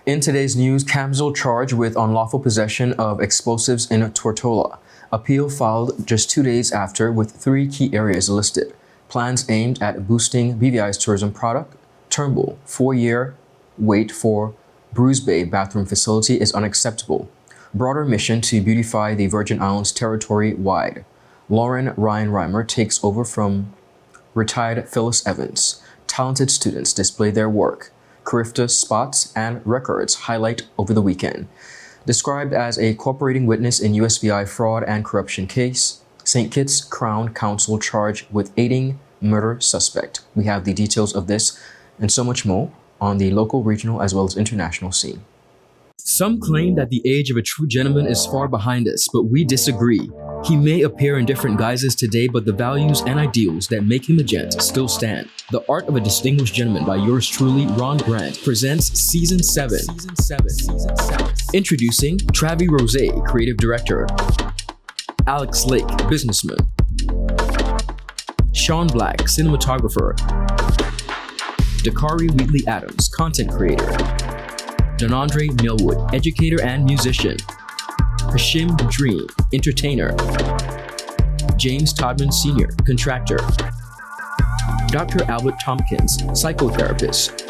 In today's news, CAMSEL charged with unlawful possession of explosives in Tortola. Appeal filed just 2 days after with 3 key areas listed. Plans aimed at boosting BVI'S tourism product. TURNBULL, 4-year wait for Bruce Bay bathroom facility is unacceptable. Broader mission to beautify the Virgin Islands territory-wide. RYAN-RYMER takes over from retired PHYLLIS Evans. Talented students display their work. CARIFTA spots and records highlight over the weekend. Described as a cooperating witness in USVI fraud and corruption case, St. Kitts Crown Counsel charged with aiding murder suspect. We have the details of this and so much more on the local, regional, as well as international scene. Some claim that the age of a true gentleman is far behind us, but we disagree. He may appear in different guises today, but the values and ideals that make him a gent still stand. The Art of a Distinguished Gentleman by yours truly, Ron Grant, presents Season 7. Introducing Travi Rose, Creative Director. Alex Lake, Businessman. Sean Black, Cinematographer. Dakari Wheatley Adams, Content Creator. Donandre Millwood, Educator and Musician. Hashim Dream, Entertainer. James Todman Sr., Contractor. Dr. Albert Tompkins, Psychotherapist.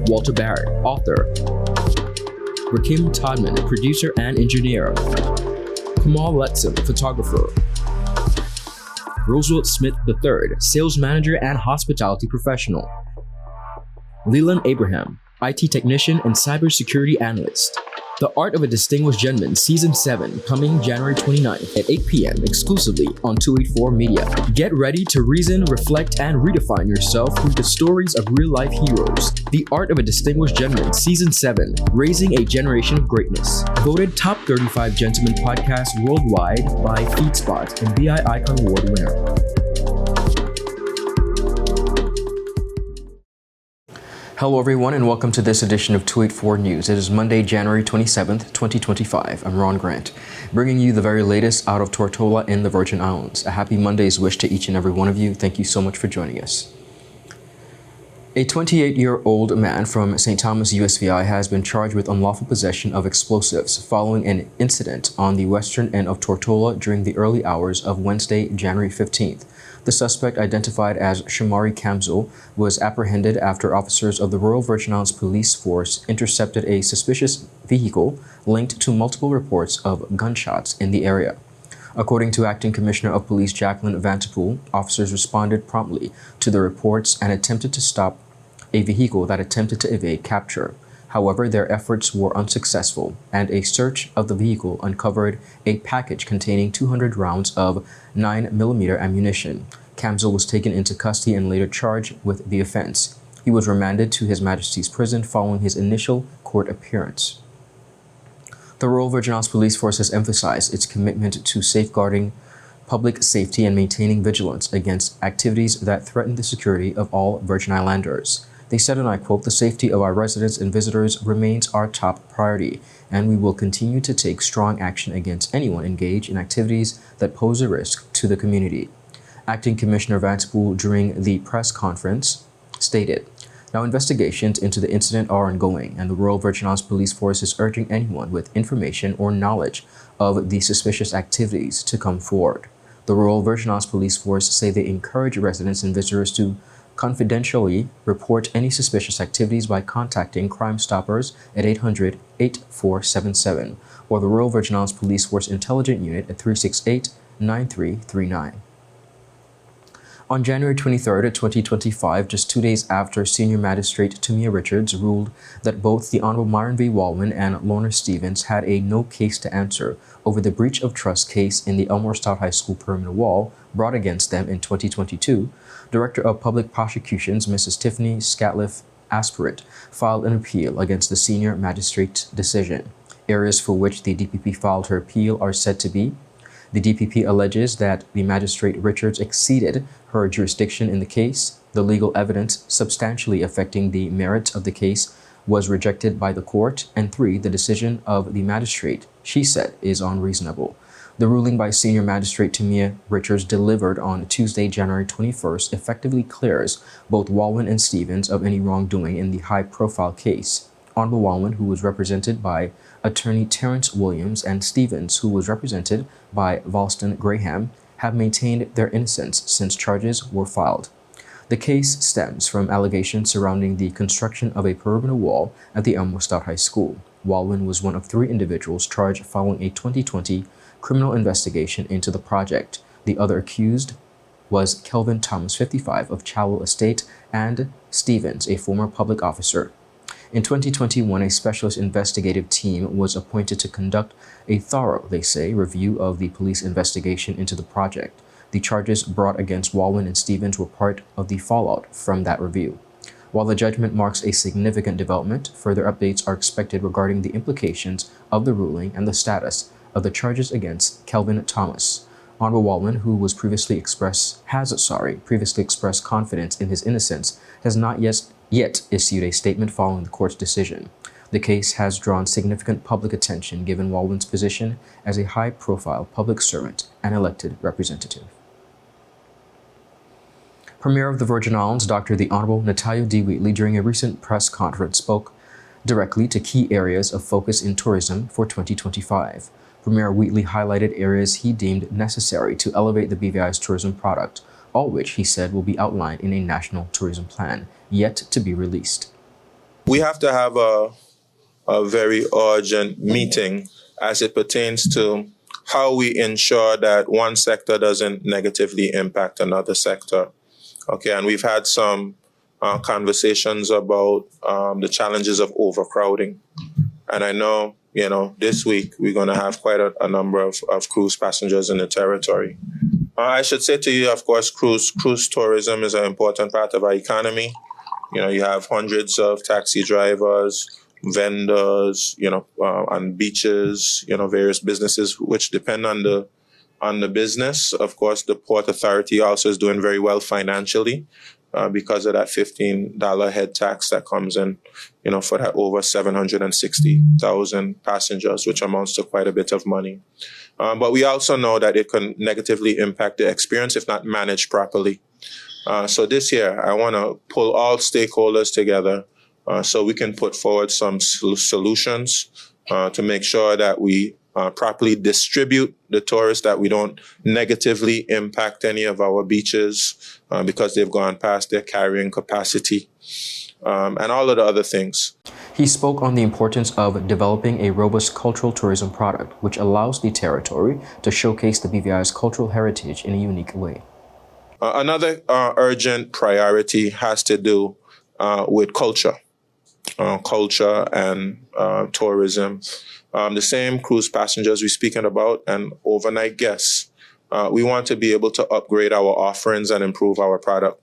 Walter Barrett, Author. Rakim Todman, Producer and Engineer. Kamal Letzum, Photographer. Roosevelt Smith III, Sales Manager and Hospitality Professional. Leland Abraham, IT Technician and Cybersecurity Analyst. The Art of a Distinguished Gentleman Season 7 coming January 29th at 8 p.m. exclusively on 284 Media. Get ready to reason, reflect, and redefine yourself through the stories of real-life heroes. The Art of a Distinguished Gentleman Season 7, Raising a Generation of Greatness. Voted Top 35 Gentleman Podcast Worldwide by FeedSpot and BI Icon Award winner. Hello everyone and welcome to this edition of 284 News. It is Monday, January 27th, 2025. I'm Ron Grant, bringing you the very latest out of Tortola in the Virgin Islands. A happy Monday's wish to each and every one of you. Thank you so much for joining us. A 28-year-old man from St. Thomas USVI has been charged with unlawful possession of explosives following an incident on the western end of Tortola during the early hours of Wednesday, January 15th. The suspect, identified as Shamari CAMSEL, was apprehended after officers of the Royal Virgin Islands Police Force intercepted a suspicious vehicle linked to multiple reports of gunshots in the area. According to Acting Commissioner of Police Jacqueline Vanterpool, officers responded promptly to the reports and attempted to stop a vehicle that attempted to evade capture. However, their efforts were unsuccessful, and a search of the vehicle uncovered a package containing 200 rounds of 9mm ammunition. CAMSEL was taken into custody and later charged with the offense. He was remanded to His Majesty's Prison following his initial court appearance. The Royal Virgin Islands Police Force has emphasized its commitment to safeguarding public safety and maintaining vigilance against activities that threaten the security of all Virgin Islanders. They said, and I quote, "The safety of our residents and visitors remains our top priority, and we will continue to take strong action against anyone engaged in activities that pose a risk to the community." Acting Commissioner Vanterpool, during the press conference, stated, "Now investigations into the incident are ongoing, and the Royal Virgin Islands Police Force is urging anyone with information or knowledge of the suspicious activities to come forward." The Royal Virgin Islands Police Force say they encourage residents and visitors to confidentially report any suspicious activities by contacting Crime Stoppers at 800-8477 or the Royal Virgin Islands Police Force Intelligence Unit at 368-9339. On January 23rd, 2025, just 2 days after Senior Magistrate Tamia Richards ruled that both the Honorable Myron V. Wallman and Lorna Stevens had a no case to answer over the breach of trust case in the Elmore Stout High School perimeter wall brought against them in 2022, Director of Public Prosecutions, Mrs. Tiffany Scatliff Aspirant, filed an appeal against the Senior Magistrate's decision. Areas for which the DPP filed her appeal are said to be: the DPP alleges that the Magistrate Richards exceeded her jurisdiction in the case, the legal evidence substantially affecting the merits of the case was rejected by the court, and 3, the decision of the magistrate, she said, is unreasonable. The ruling by Senior Magistrate Tamia Richards, delivered on Tuesday, January 21st, effectively clears both Wallman and Stevens of any wrongdoing in the high-profile case. Honorable Wallen, who was represented by attorney Terrence Williams, and Stevens, who was represented by Valston Graham, have maintained their innocence since charges were filed. The case stems from allegations surrounding the construction of a perimeter wall at the Elmwood Stout High School. Wallen was one of 3 individuals charged following a 2020 criminal investigation into the project. The other accused was Kelvin Thomas, 55, of Chowell Estate, and Stevens, a former public officer. In 2021, a specialist investigative team was appointed to conduct a thorough, they say, review of the police investigation into the project. The charges brought against Wallen and Stevens were part of the fallout from that review. While the judgment marks a significant development, further updates are expected regarding the implications of the ruling and the status of the charges against Kelvin Thomas. Honorable Wallen, who was previously expressed confidence in his innocence, has not yet issued a statement following the court's decision. The case has drawn significant public attention given Wallen's position as a high-profile public servant and elected representative. Premier of the Virgin Islands, Dr. the Honorable Natalia D. Wheatley, during a recent press conference, spoke directly to key areas of focus in tourism for 2025. Premier Wheatley highlighted areas he deemed necessary to elevate the BVI's tourism product, all which he said will be outlined in a national tourism plan, yet to be released. We have to have a very urgent meeting as it pertains to how we ensure that one sector doesn't negatively impact another sector. Okay, and we've had some conversations about the challenges of overcrowding. And I know, this week we're going to have quite a number of cruise passengers in the territory. I should say to you, of course, cruise tourism is an important part of our economy. You have hundreds of taxi drivers, vendors, on beaches, various businesses which depend on the business. Of course, the Port Authority also is doing very well financially because of that $15 head tax that comes in, for that over 760,000 passengers, which amounts to quite a bit of money. But we also know that it can negatively impact the experience if not managed properly. So this year, I want to pull all stakeholders together so we can put forward some solutions to make sure that we properly distribute the tourists, that we don't negatively impact any of our beaches because they've gone past their carrying capacity, and all of the other things. He spoke on the importance of developing a robust cultural tourism product, which allows the territory to showcase the BVI's cultural heritage in a unique way. Another urgent priority has to do with culture and tourism. The same cruise passengers we're speaking about and overnight guests. We want to be able to upgrade our offerings and improve our product.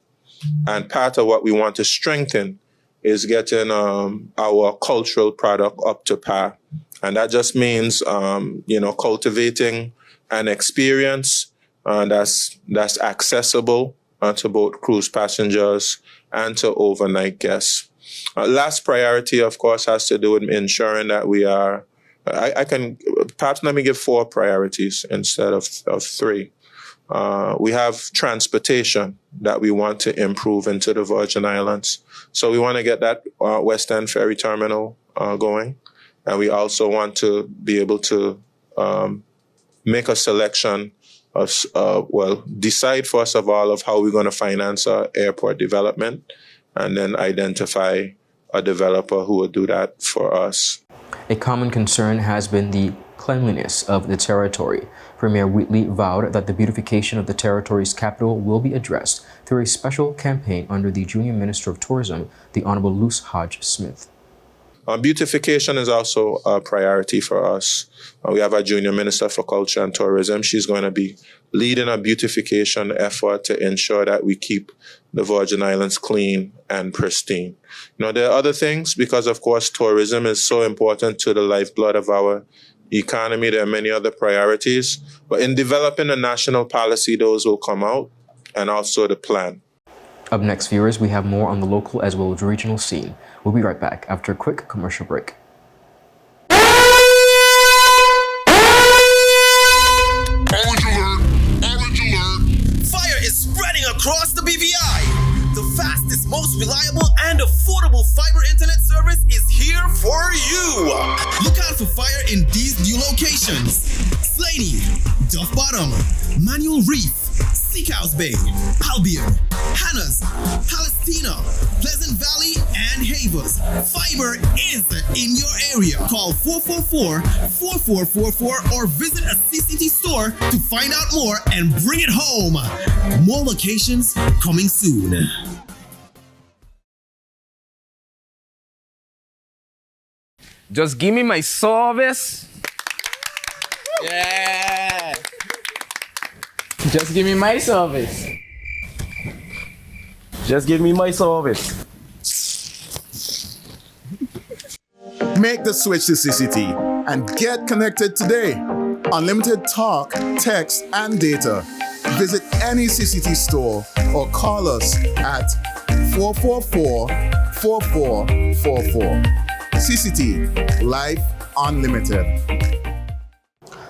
And part of what we want to strengthen is getting our cultural product up to par. And that just means, cultivating an experience that's accessible to both cruise passengers and to overnight guests. Last priority, of course, has to do with ensuring that we are, perhaps let me give 4 priorities instead of 3. We have transportation that we want to improve into the Virgin Islands. So we want to get that West End Ferry Terminal going. And we also want to be able to make a selection of, decide first of all of how we're going to finance our airport development, and then identify a developer who will do that for us. A common concern has been the cleanliness of the territory. Premier Wheatley vowed that the beautification of the territory's capital will be addressed through a special campaign under the Junior Minister of Tourism, the Honorable Luce Hodge-Smith. Beautification is also a priority for us. We have our Junior Minister for Culture and Tourism. She's going to be leading a beautification effort to ensure that we keep the Virgin Islands clean and pristine. There are other things because, of course, tourism is so important to the lifeblood of our economy. There are many other priorities. But in developing a national policy, those will come out, and also the plan. Up next, viewers, we have more on the local as well as regional scene. We'll be right back after a quick commercial break. Orange alert! Orange alert! Fire is spreading across the BVI. The fastest, most reliable, and affordable fiber internet service is here for Burnham, Manual Reef, Seacows Bay, Albion, Hannah's, Palestina, Pleasant Valley, and Havers. Fiber is in your area. Call 444-4444 or visit a CCT store to find out more and bring it home. More locations coming soon. Just give me my service. Yeah. Just give me my service. Just give me my service. Make the switch to CCT and get connected today. Unlimited talk, text, and data. Visit any CCT store or call us at 444-4444. CCT, Life Unlimited.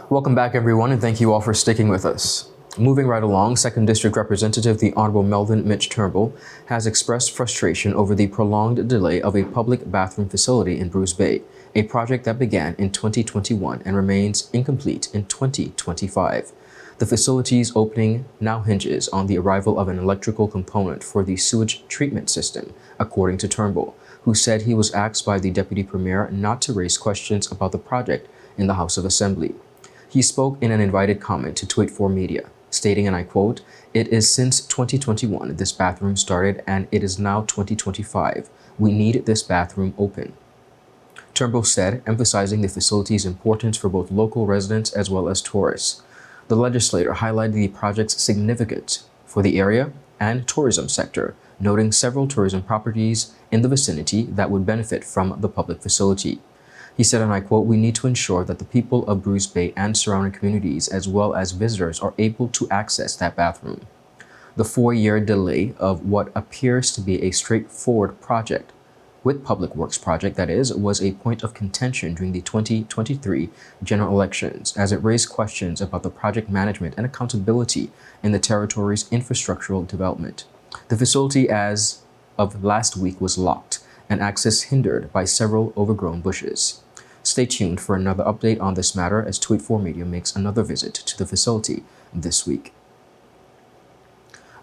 Welcome back, everyone, and thank you all for sticking with us. Moving right along, 2nd District Representative the Honorable Melvin Mitch Turnbull has expressed frustration over the prolonged delay of a public bathroom facility in Bruce Bay, a project that began in 2021 and remains incomplete in 2025. The facility's opening now hinges on the arrival of an electrical component for the sewage treatment system, according to Turnbull, who said he was asked by the Deputy Premier not to raise questions about the project in the House of Assembly. He spoke in an invited comment to Tweet 4 Media, stating, and I quote, "It is since 2021 this bathroom started and it is now 2025. We need this bathroom open." Turnbull said, emphasizing the facility's importance for both local residents as well as tourists. The legislator highlighted the project's significance for the area and tourism sector, noting several tourism properties in the vicinity that would benefit from the public facility. He said, and I quote, "We need to ensure that the people of Bruce Bay and surrounding communities, as well as visitors, are able to access that bathroom." The 4-year delay of what appears to be a straightforward project, with Public Works project that is, was a point of contention during the 2023 general elections, as it raised questions about the project management and accountability in the territory's infrastructural development. The facility, as of last week, was locked and access hindered by several overgrown bushes. Stay tuned for another update on this matter as Tweet 4 Media makes another visit to the facility this week.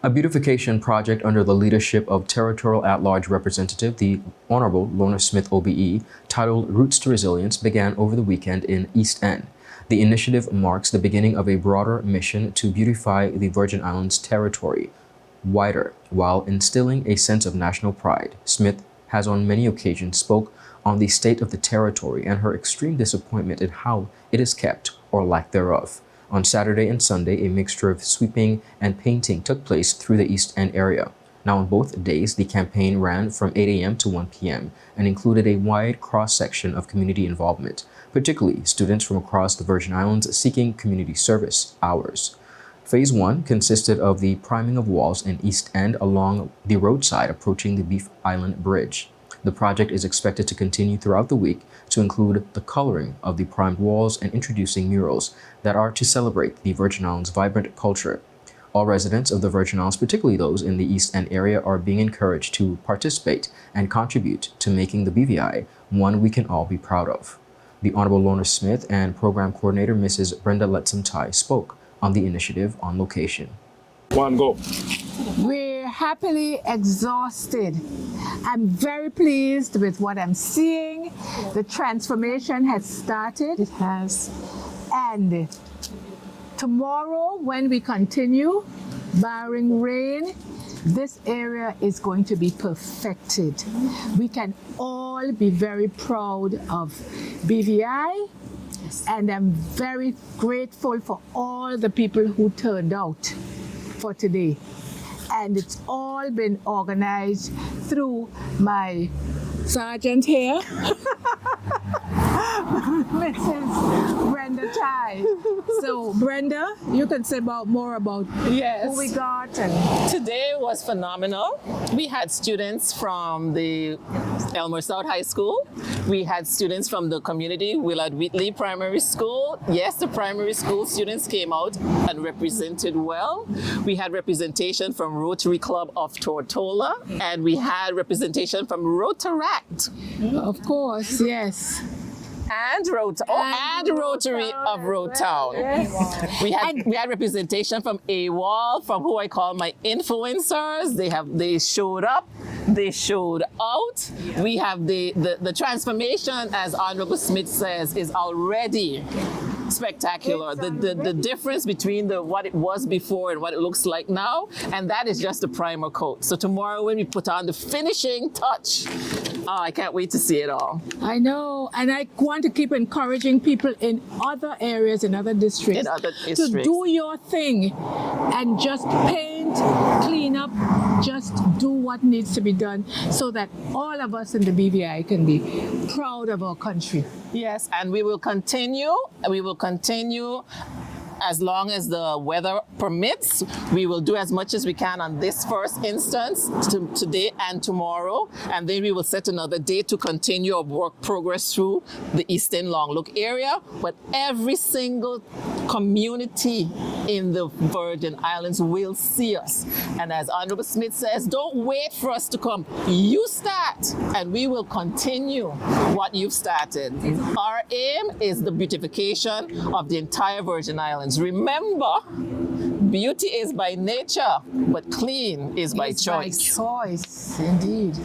A beautification project under the leadership of Territorial At-Large Representative the Honorable Lorna Smith OBE, titled Roots to Resilience, began over the weekend in East End. The initiative marks the beginning of a broader mission to beautify the Virgin Islands territory wider, while instilling a sense of national pride. Smith has on many occasions spoke on the state of the territory and her extreme disappointment in how it is kept or lack thereof. On Saturday and Sunday, a mixture of sweeping and painting took place through the East End area. Now, on both days, the campaign ran from 8 a.m. to 1 p.m. and included a wide cross-section of community involvement, particularly students from across the Virgin Islands seeking community service hours. Phase 1 consisted of the priming of walls in East End along the roadside approaching the Beef Island Bridge. The project is expected to continue throughout the week to include the coloring of the primed walls and introducing murals that are to celebrate the Virgin Islands' vibrant culture. All residents of the Virgin Islands, particularly those in the East End area, are being encouraged to participate and contribute to making the BVI one we can all be proud of. The Honorable Lorna Smith and Program Coordinator Mrs. Brenda Letsom-Tai spoke on the initiative on location. One, go. We're happily exhausted. I'm very pleased with what I'm seeing. The transformation has started. It has. And tomorrow, when we continue, barring rain, this area is going to be perfected. We can all be very proud of BVI. And I'm very grateful for all the people who turned out for today. And it's all been organized through my sergeant here, Mrs. Brenda Tai. So Brenda, you can say more about who we got. And today was phenomenal. We had students from the Elmer South High School. We had students from the community, Willard Whitley Primary School. Yes, the primary school students came out and represented well. We had representation from Rotary Club of Tortola, and we had representation from Rotaract. Of course, yes. And Rotary of Road Town. Yes. We had representation from AWOL, from who I call my influencers. They showed up, they showed out. We have the transformation, as Honorable Smith says, is already spectacular. The difference between what it was before and what it looks like now, and that is just the primer coat. So tomorrow when we put on the finishing touch, I can't wait to see it all. I know, and I want to keep encouraging people in other areas, in other districts, to do your thing and just paint, clean up, just do what needs to be done so that all of us in the BVI can be proud of our country. Yes, and we will continue. As long as the weather permits, we will do as much as we can on this first instance, today and tomorrow, and then we will set another date to continue our work progress through the Eastern Long Look area. But every single community in the Virgin Islands will see us. And as Honorable Smith says, don't wait for us to come. You start, and we will continue what you've started. Our aim is the beautification of the entire Virgin Islands. Remember, beauty is by nature, but clean is by choice. By choice, indeed.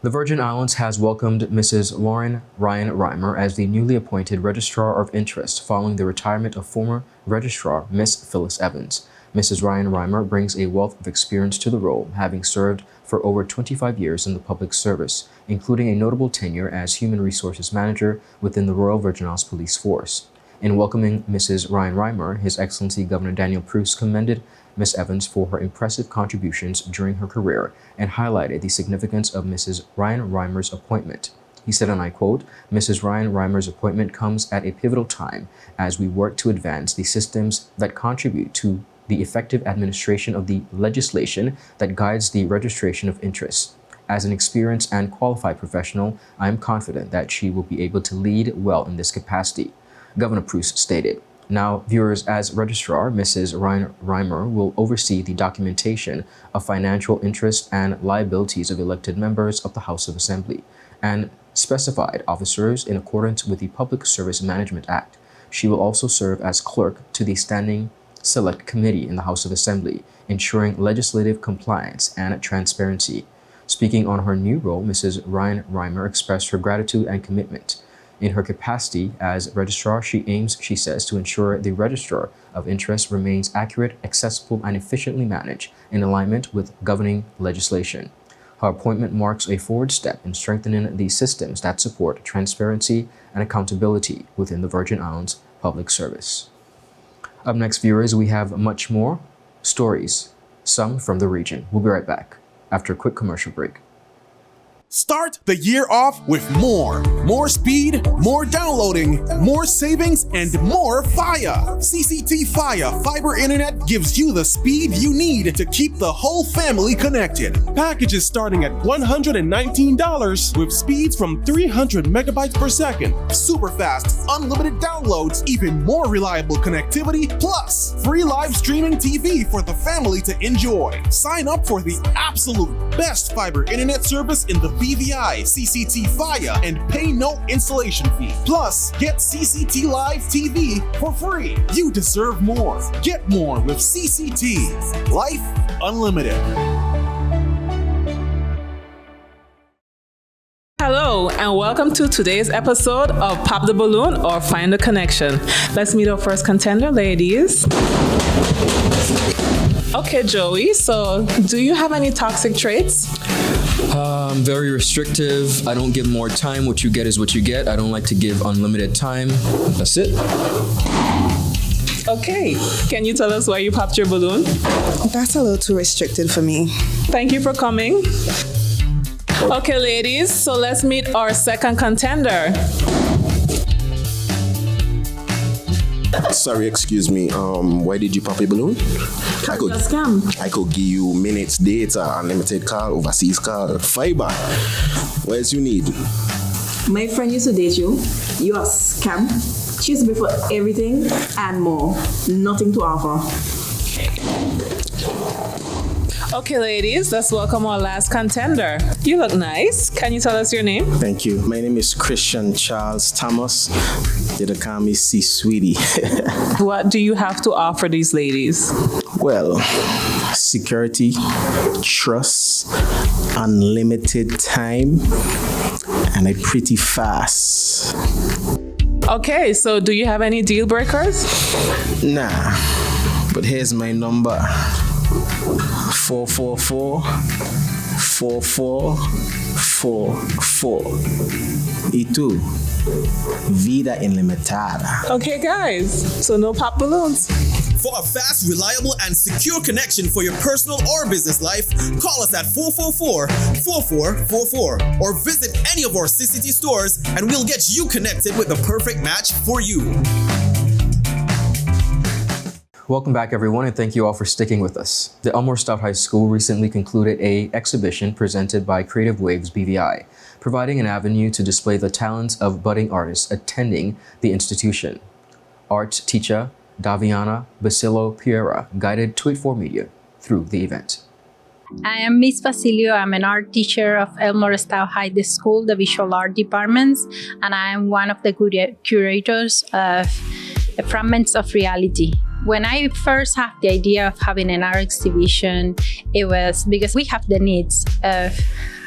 The Virgin Islands has welcomed Mrs. LOREN RYAN-RYMER as the newly appointed Registrar of Interest following the retirement of former Registrar Miss PHYLLIS Evans. Mrs. RYAN-RYMER brings a wealth of experience to the role, having served for over 25 years in the public service, including a notable tenure as Human Resources Manager within the Royal Virgin Islands Police Force. In welcoming Mrs. RYAN-RYMER, His Excellency Governor Daniel Proust commended Ms. Evans for her impressive contributions during her career and highlighted the significance of Mrs. RYAN-RYMER's appointment. He said, and I quote, "Mrs. RYAN-RYMER's appointment comes at a pivotal time as we work to advance the systems that contribute to the effective administration of the legislation that guides the registration of interests. As an experienced and qualified professional, I am confident that she will be able to lead well in this capacity," Governor Proust stated. Now, viewers, as Registrar, Mrs. RYAN-RYMER will oversee the documentation of financial interests and liabilities of elected members of the House of Assembly and specified officers in accordance with the Public Service Management Act. She will also serve as clerk to the Standing Select Committee in the House of Assembly, ensuring legislative compliance and transparency. Speaking on her new role, Mrs. RYAN-RYMER expressed her gratitude and commitment. In her capacity as Registrar, she aims, she says, to ensure the Register of Interest remains accurate, accessible, and efficiently managed in alignment with governing legislation. Her appointment marks a forward step in strengthening the systems that support transparency and accountability within the Virgin Islands public service. Up next, viewers, we have much more stories, some from the region. We'll be right back after a quick commercial break. Start the year off with more speed, more downloading, more savings, and more fire. CCT Fire Fiber Internet gives you the speed you need to keep the whole family connected. Packages starting at $119 with speeds from 300 megabytes per second, super fast, unlimited downloads, even more reliable connectivity, plus free live streaming TV for the family to enjoy. Sign up for the absolute best fiber internet service in the BVI, CCT Fire, and pay no installation fee. Plus, get CCT Live TV for free. You deserve more. Get more with CCT. Life Unlimited. Hello, and welcome to today's episode of Pop the Balloon or Find the Connection. Let's meet our first contender, ladies. Okay, Joey, so do you have any toxic traits? I'm very restrictive. I don't give more time. What you get is what you get. I don't like to give unlimited time. That's it. Okay, can you tell us why you popped your balloon? That's a little too restricted for me. Thank you for coming. Okay, ladies, so let's meet our second contender. Sorry, excuse me. Why did you pop a balloon? I could give you minutes, data, unlimited call, overseas call, fiber. What else you need? My friend used to date you. You are scam. She used to be for everything and more. Nothing to offer. Okay, ladies, let's welcome our last contender. You look nice. Can you tell us your name? Thank you. My name is Christian Charles Thomas. They call me C Sweetie. What do you have to offer these ladies? Well, security, trust, unlimited time, and a pretty fast. Okay, so do you have any deal breakers? Nah, but here's my number. 444-4444. Y tú, vida ilimitada. Okay, guys, so no pop balloons. For a fast, reliable, and secure connection for your personal or business life, call us at 444-4444 or visit any of our CCT stores and we'll get you connected with the perfect match for you. Welcome back, everyone, and thank you all for sticking with us. The Elmore Stout High School recently concluded an exhibition presented by Creative Waves BVI, providing an avenue to display the talents of budding artists attending the institution. Art teacher Daviana Basilio Piera guided Tweet4 Media through the event. I am Miss Basilio. I'm an art teacher of Elmore Stout High School, the visual art departments, and I am one of the curators of Fragments of Reality. When I first had the idea of having an art exhibition, it was because we have the needs of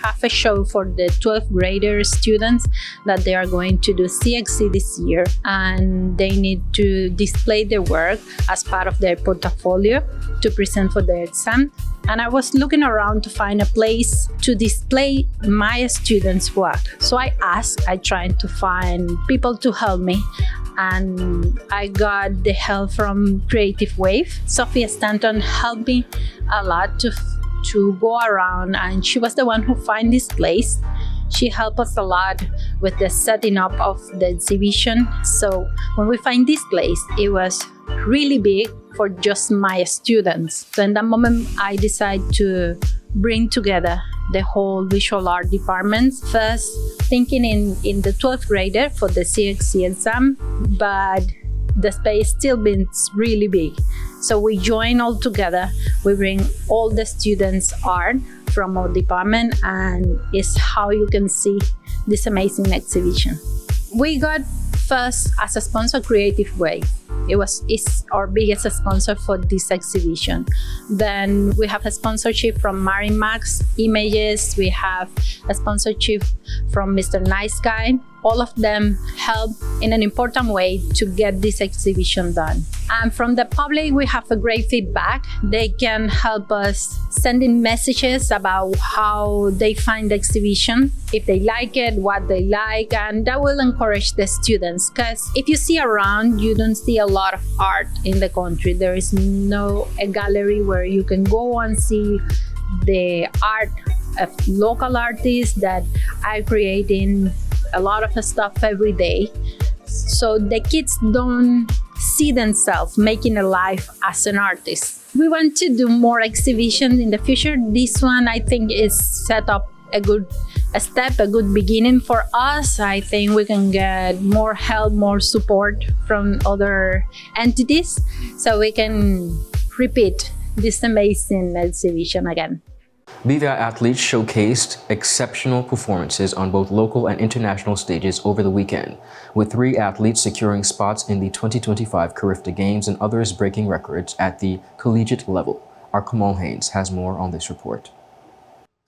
have a show for the 12th grader students that they are going to do CXC this year, and they need to display their work as part of their portfolio to present for their exam. And I was looking around to find a place to display my students' work. So I tried to find people to help me, and I got the help from Creative Wave. Sophia Stanton helped me a lot to go around, and she was the one who found this place. She helped us a lot with the setting up of the exhibition. So when we find this place, it was really big for just my students. So in that moment, I decided to bring together the whole visual art departments. First, thinking in the 12th grader for the CXC exam, but the space still been really big. So we join all together. We bring all the students' art from our department, and it's how you can see this amazing exhibition. We got first as a sponsor Creative Wave. It's our biggest sponsor for this exhibition. Then we have a sponsorship from Marine Max Images. We have a sponsorship from Mr. Nice Guy. All of them help in an important way to get this exhibition done. And from the public, we have a great feedback. They can help us sending messages about how they find the exhibition, if they like it, what they like, and that will encourage the students. Because if you see around, you don't see a lot of art in the country. There is no a gallery where you can go and see the art of local artists that are creating a lot of stuff every day. So the kids don't see themselves making a life as an artist. We want to do more exhibitions in the future. This one, I think, is set up a good beginning for us. I think we can get more help, more support from other entities, so we can repeat this amazing exhibition again. BVI athletes showcased exceptional performances on both local and international stages over the weekend, with 3 athletes securing spots in the 2025 CARIFTA Games and others breaking records at the collegiate level. Our Kamal Haynes has more on this report.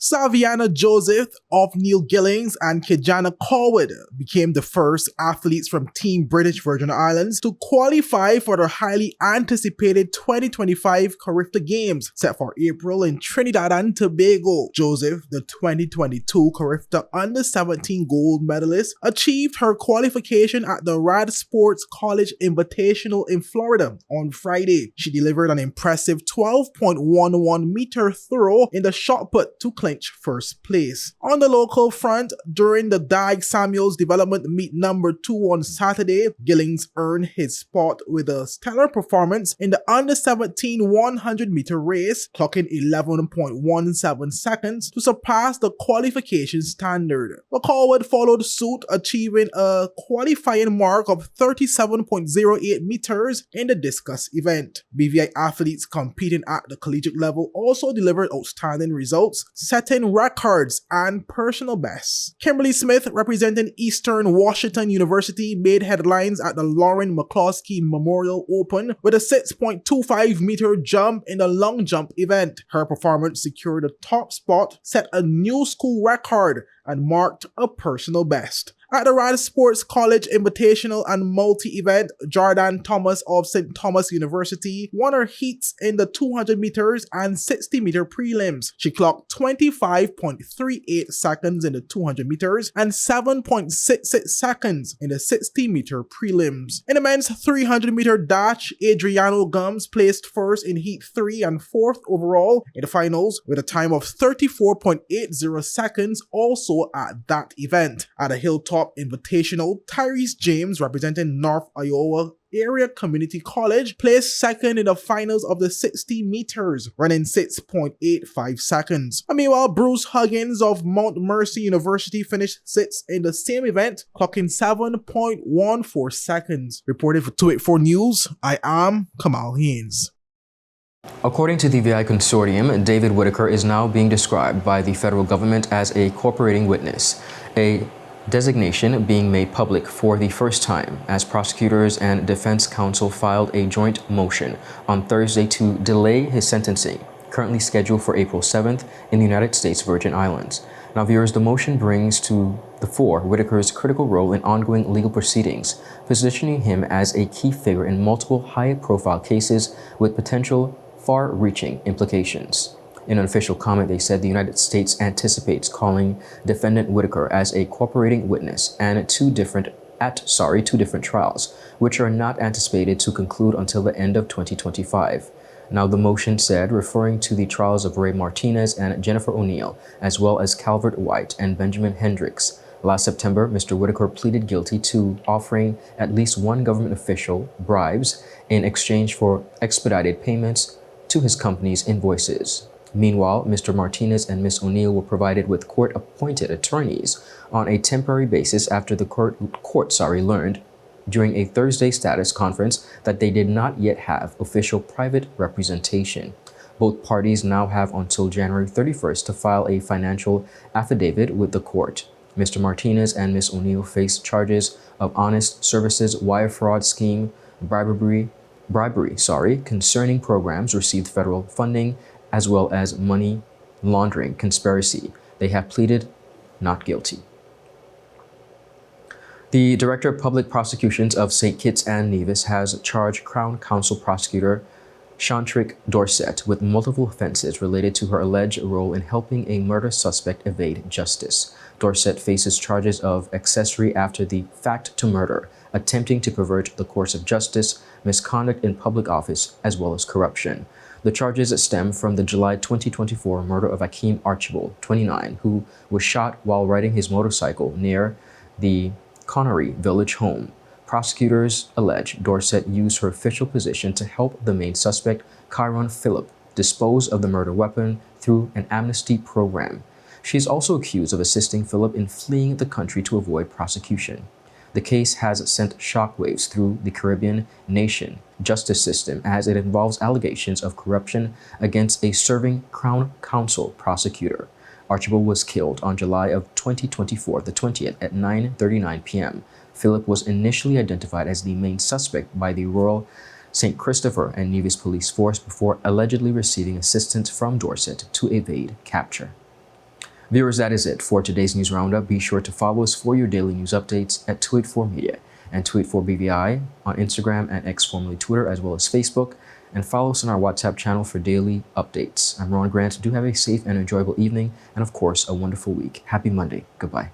Saviana Joseph, Neil Gillings, and Kijana Corwood became the first athletes from Team British Virgin Islands to qualify for the highly anticipated 2025 CARIFTA Games set for April in Trinidad and Tobago. Joseph, the 2022 CARIFTA Under-17 gold medalist, achieved her qualification at the Rad Sports College Invitational in Florida on Friday. She delivered an impressive 12.11 meter throw in the shot put to claim clinch first place. On the local front, during the Dyke Samuels Development Meet number 2 on Saturday, Gillings earned his spot with a stellar performance in the under 17 100-meter race, clocking 11.17 seconds to surpass the qualification standard. McCallwood followed suit, achieving a qualifying mark of 37.08 meters in the discus event. BVI athletes competing at the collegiate level also delivered outstanding results, setting records and personal bests. Kimberly Smith, representing Eastern Washington University, made headlines at the Loren McCloskey Memorial Open with a 6.25 meter jump in the long jump event. Her performance secured the top spot, set a new school record, and marked a personal best. At the RYAN Sports College Invitational and Multi-Event, Jordan Thomas of St. Thomas University won her heats in the 200 meters and 60 meter prelims. She clocked 25.38 seconds in the 200 meters and 7.66 seconds in the 60 meter prelims. In the men's 300 meter dash, Adriano Gums placed first in heat 3 and 4th overall in the finals with a time of 34.80 seconds also at that event. At a Hilltop Invitational, Tyrese James, representing North Iowa Area Community College, placed second in the finals of the 60 meters, running 6.85 seconds. And meanwhile, Bruce Huggins of Mount Mercy University finished 6th in the same event, clocking 7.14 seconds. Reporting for 284 News, I am Kamal Haynes. According to the VI Consortium, David Whitaker is now being described by the federal government as a cooperating witness, a designation being made public for the first time as prosecutors and defense counsel filed a joint motion on Thursday to delay his sentencing, currently scheduled for April 7th in the United States Virgin Islands. Now, viewers, the motion brings to the fore Whitaker's critical role in ongoing legal proceedings, positioning him as a key figure in multiple high-profile cases with potential far-reaching implications. In an official comment, they said the United States anticipates calling defendant Whitaker as a cooperating witness and two different trials, which are not anticipated to conclude until the end of 2025. Now, the motion said, referring to the trials of Ray Martinez and Jennifer O'Neill, as well as Calvert White and Benjamin Hendricks. Last September, Mr. Whitaker pleaded guilty to offering at least one government official bribes in exchange for expedited payments to his company's invoices. Meanwhile, Mr. Martinez and Ms. O'Neill were provided with court-appointed attorneys on a temporary basis after the court learned during a Thursday status conference that they did not yet have official private representation. Both parties now have until January 31st to file a financial affidavit with the court. Mr. Martinez and Ms. O'Neill face charges of honest services wire fraud scheme, bribery, concerning programs received federal funding, as well as money laundering conspiracy. They have pleaded not guilty. The Director of Public Prosecutions of St. Kitts and Nevis has charged Crown Counsel Prosecutor Shantrick Dorset with multiple offenses related to her alleged role in helping a murder suspect evade justice. Dorset faces charges of accessory after the fact to murder, attempting to pervert the course of justice, misconduct in public office, as well as corruption. The charges stem from the July 2024 murder of Akeem Archibald, 29, who was shot while riding his motorcycle near the Connery Village home. Prosecutors allege Dorset used her official position to help the main suspect, Kyron Phillip, dispose of the murder weapon through an amnesty program. She is also accused of assisting Phillip in fleeing the country to avoid prosecution. The case has sent shockwaves through the Caribbean nation justice system as it involves allegations of corruption against a serving Crown Counsel prosecutor. Archibald was killed on July of 2024, the 20th, at 9:39 p.m. Phillip was initially identified as the main suspect by the Royal St. Christopher and Nevis Police Force before allegedly receiving assistance from Dorset to evade capture. Viewers, that is it for today's news roundup. Be sure to follow us for your daily news updates at 284 Media and 284 BVI on Instagram and X, formerly Twitter, as well as Facebook. And follow us on our WhatsApp channel for daily updates. I'm Ron Grant. Do have a safe and enjoyable evening, and of course, a wonderful week. Happy Monday. Goodbye.